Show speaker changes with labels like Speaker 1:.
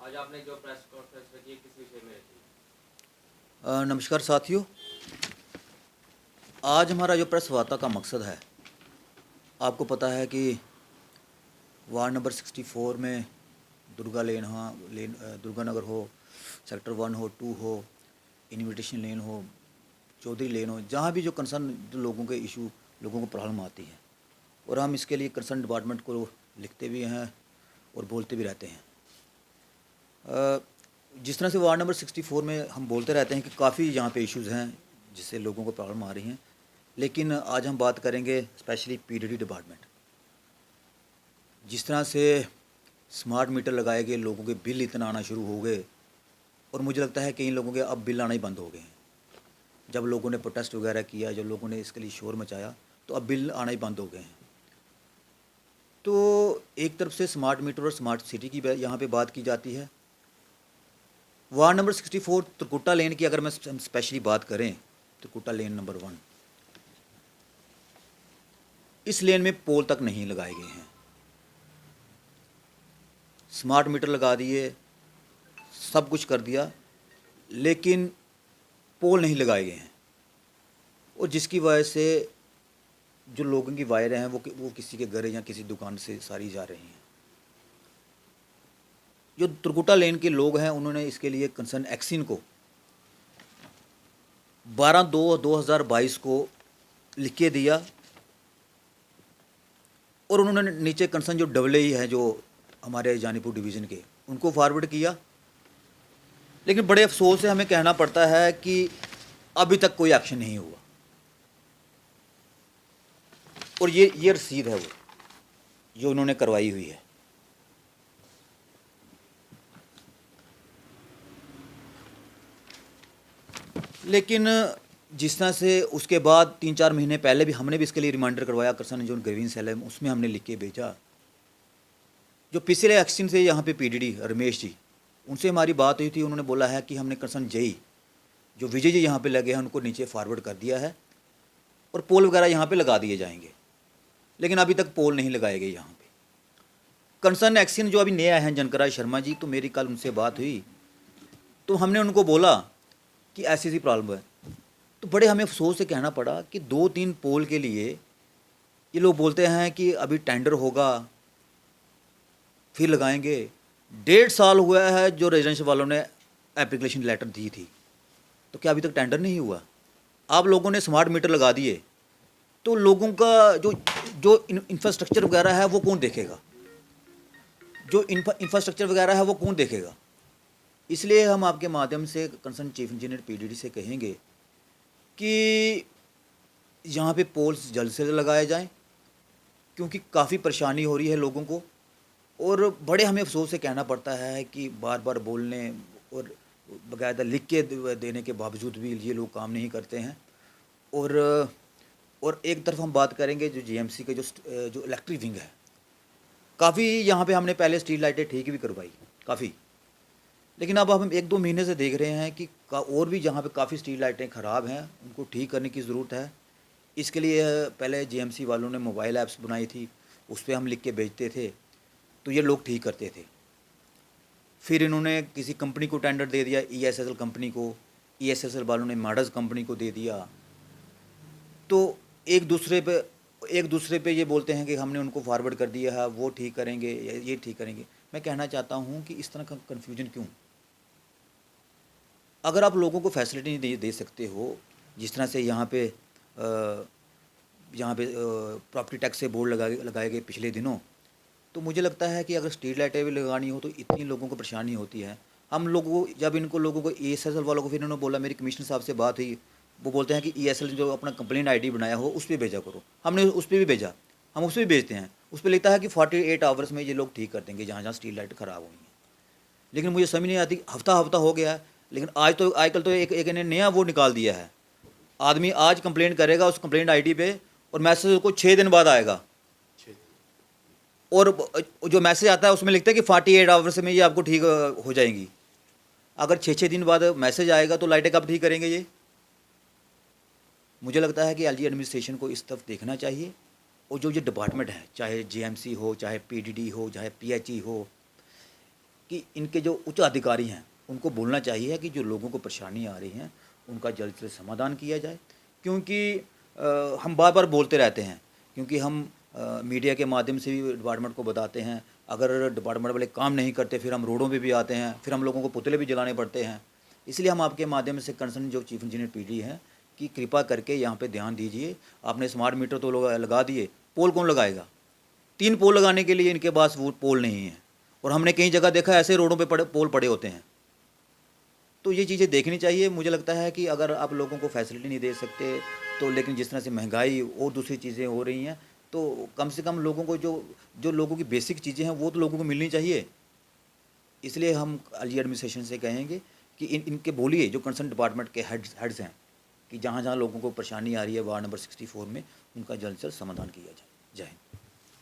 Speaker 1: आज आपने जो प्रेस कॉन्फ्रेंस रखी है किस विषय में रखी?
Speaker 2: नमस्कार साथियों। आज हमारा जो प्रेस वार्ता का मकसद है, आपको पता है कि वार्ड नंबर 64 में दुर्गा लेन दुर्गा नगर हो, सेक्टर 1 हो, 2 हो, इन्विटेशन लेन हो, चौधरी लेन हो, जहाँ भी जो कंसर्न जो लोगों के इशू, लोगों को प्रॉब्लम आती है, और हम इसके लिए कंसर्न डिपार्टमेंट को लिखते भी हैं और बोलते भी रहते हैं। जिस तरह से वार्ड नंबर 64 में हम बोलते रहते हैं कि काफ़ी यहाँ पे इश्यूज़ हैं जिससे लोगों को प्रॉब्लम आ रही हैं, लेकिन आज हम बात करेंगे स्पेशली पीडब्ल्यूडी डिपार्टमेंट। जिस तरह से स्मार्ट मीटर लगाए गए, लोगों के बिल इतना आना शुरू हो गए, और मुझे लगता है कई लोगों के अब बिल आना ही बंद हो गए हैं। जब लोगों ने प्रोटेस्ट वगैरह किया, जब लोगों ने इसके लिए शोर मचाया, तो अब बिल आना ही बंद हो गए हैं। तो एक तरफ से स्मार्ट मीटर और स्मार्ट सिटी की यहाँ पे बात की जाती है। वार्ड नंबर 64 त्रिकुटा लेन की अगर मैं स्पेशली बात करें, त्रिकुटा लेन नंबर 1, इस लेन में पोल तक नहीं लगाए गए हैं। स्मार्ट मीटर लगा दिए, सब कुछ कर दिया, लेकिन पोल नहीं लगाए गए हैं, और जिसकी वजह से जो लोगों की वायरें हैं वो किसी के घर या किसी दुकान से सारी जा रही हैं। जो त्रिकुटा लेन के लोग हैं, उन्होंने इसके लिए कंसर्न एक्सिन को 12/2/2022 को लिख के दिया, और उन्होंने नीचे कंसर्न जो डब्ल्यू है जो हमारे जानीपुर डिवीज़न के, उनको फॉरवर्ड किया। लेकिन बड़े अफसोस से हमें कहना पड़ता है कि अभी तक कोई एक्शन नहीं हुआ, और ये रसीद है वो जो उन्होंने करवाई हुई है। लेकिन जिस तरह से उसके बाद 3-4 महीने पहले भी हमने भी इसके लिए रिमाइंडर करवाया, कर्सन जो ग्रीविंस सेल है उसमें हमने लिख के भेजा। जो पिछले एक्शन से यहाँ पे पीडीडी रमेश जी, उनसे हमारी बात हुई थी, उन्होंने बोला है कि हमने कर्सन जई जो विजय जी यहाँ पे लगे हैं उनको नीचे फॉरवर्ड कर दिया है, और पोल वगैरह यहाँ पे लगा दिए जाएंगे, लेकिन अभी तक पोल नहीं लगाए गए यहाँ पे। कंसर्न एक्शन जो अभी नया है जनकराज शर्मा जी, तो मेरी कल उनसे बात हुई, तो हमने उनको बोला कि ऐसी ऐसी प्रॉब्लम है। तो बड़े हमें अफसोस से कहना पड़ा कि 2-3 पोल के लिए ये लोग बोलते हैं कि अभी टेंडर होगा फिर लगाएंगे। 1.5 साल हुआ है जो रेजिडेंशियल वालों ने एप्लीकेशन लेटर दी थी, तो क्या अभी तक टेंडर नहीं हुआ? आप लोगों ने स्मार्ट मीटर लगा दिए, तो लोगों का जो जो इंफ्रास्ट्रक्चर वगैरह है वो कौन देखेगा? जो इंफ्रास्ट्रक्चर वगैरह है वो कौन देखेगा? इसलिए हम आपके माध्यम से कंसर्न चीफ इंजीनियर पीडीडी से कहेंगे कि यहाँ पे पोल्स जल्द से जल्द लगाए जाएं, क्योंकि काफ़ी परेशानी हो रही है लोगों को, और बड़े हमें अफसोस से कहना पड़ता है कि बार बार बोलने और बाकायदा लिख के देने के बावजूद भी ये लोग काम नहीं करते हैं। और एक तरफ हम बात करेंगे जो जीएमसी के जो इलेक्ट्रिक विंग है, काफ़ी यहाँ पे हमने पहले स्ट्रीट लाइटें ठीक भी करवाई काफ़ी, लेकिन अब हम 1-2 महीने से देख रहे हैं कि और भी जहाँ पे काफ़ी स्ट्रीट लाइटें ख़राब हैं उनको ठीक करने की ज़रूरत है। इसके लिए पहले जीएमसी वालों ने मोबाइल ऐप्स बनाई थी, उस पर हम लिख के भेजते थे तो ये लोग ठीक करते थे। फिर इन्होंने किसी कंपनी को टेंडर दे दिया, ईएसएसएल कंपनी को, ईएसएसएल वालों ने माडर्स कंपनी को दे दिया, तो एक दूसरे पे ये बोलते हैं कि हमने उनको फॉरवर्ड कर दिया है, वो ठीक करेंगे, ये ठीक करेंगे। मैं कहना चाहता हूँ कि इस तरह का कन्फ्यूजन क्यों? अगर आप लोगों को फैसिलिटी नहीं दे सकते हो, जिस तरह से यहाँ पे प्रॉपर्टी टैक्स से बोर्ड लगाए गए पिछले दिनों, तो मुझे लगता है कि अगर स्ट्रीट लाइटें भी लगानी हो तो इतनी लोगों को परेशानी होती है। हम लोगों जब इनको लोगों को ईएसएसएल वालों को फिर इन्होंने बोला, मेरी कमिश्नर साहब से बात हुई, वो बोलते हैं कि ईएसएल जो अपना कंप्लेंट आईडी बनाया हो उस पर भेजा करो। हमने उस पर भी भेजा, हम उस पर भी भेजते हैं, उस पर लिखता है कि 48 आवर्स में ये लोग ठीक कर देंगे जहाँ जहाँ स्ट्रीट लाइट ख़राब हुई हैं। लेकिन मुझे समझ नहीं आती, हफ्ता हो गया है, लेकिन आजकल तो एक ने नया वो निकाल दिया है, आदमी आज कंप्लेंट करेगा उस कंप्लेंट आईडी पे, और मैसेज को 6 दिन बाद आएगा, और जो मैसेज आता है उसमें लिखता है कि 48 आवर्स में ये आपको ठीक हो जाएंगी। अगर 6-6 दिन बाद मैसेज आएगा तो लाइटें कब ठीक करेंगे ये? मुझे लगता है कि एलजी एडमिनिस्ट्रेशन को इस तरफ देखना चाहिए, और जो ये डिपार्टमेंट है, चाहे जीएमसी हो, चाहे पीडीडी हो, चाहे पीएचई हो, कि इनके जो उच्च अधिकारी हैं उनको बोलना चाहिए कि जो लोगों को परेशानी आ रही हैं उनका जल्द से समाधान किया जाए, क्योंकि हम बार बार बोलते रहते हैं, क्योंकि हम मीडिया के माध्यम से भी डिपार्टमेंट को बताते हैं। अगर डिपार्टमेंट वाले काम नहीं करते फिर हम रोडों पे भी आते हैं, फिर हम लोगों को पुतले भी जलाने पड़ते हैं। इसलिए हम आपके माध्यम से कंसर्न जो चीफ इंजीनियर पीडी हैं कि कृपा करके यहाँ पे ध्यान दीजिए। आपने स्मार्ट मीटर तो लगा दिए, पोल कौन लगाएगा? 3 पोल लगाने के लिए इनके पास वो पोल नहीं है, और हमने कई जगह देखा ऐसे रोडों पे पोल पड़े होते हैं। तो ये चीज़ें देखनी चाहिए। मुझे लगता है कि अगर आप लोगों को फैसिलिटी नहीं दे सकते तो, लेकिन जिस तरह से महंगाई और दूसरी चीज़ें हो रही हैं, तो कम से कम लोगों को जो जो लोगों की बेसिक चीज़ें हैं वो तो लोगों को मिलनी चाहिए। इसलिए हम अली एडमिनिस्ट्रेशन से कहेंगे कि इनके बोलिए, जो कंसर्न डिपार्टमेंट के हेड्स हैं, कि जहाँ जहाँ लोगों को परेशानी आ रही है वार्ड नंबर 64 में, उनका जल्द से जल्द समाधान किया जाए। जय हिंद।